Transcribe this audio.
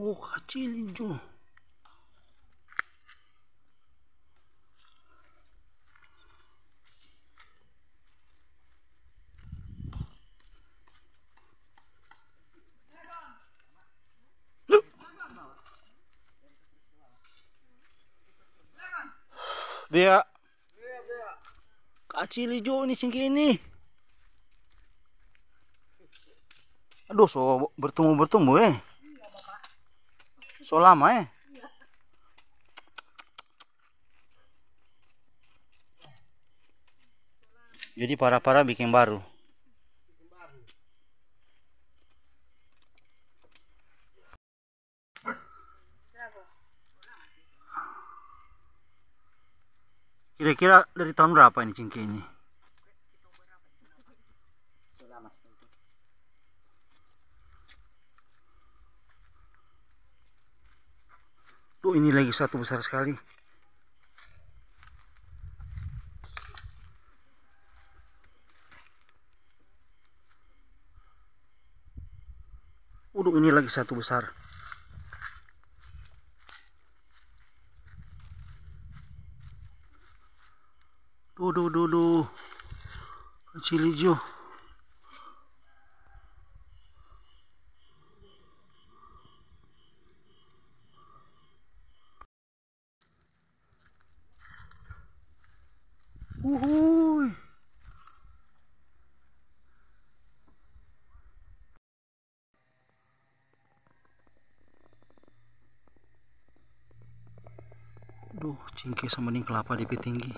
Oh, kecil hijau. Dia kecil hijau ini singki ini. Aduh, so bertumbuh so lama Jadi para bikin baru. Kira-kira dari tahun berapa ini cingkih ini? Tuh, ini lagi satu besar sekali. Ini lagi satu besar. Duh. Kecil hijau. Uhuy. Duh, cingkih sama bening kelapa DP tinggi.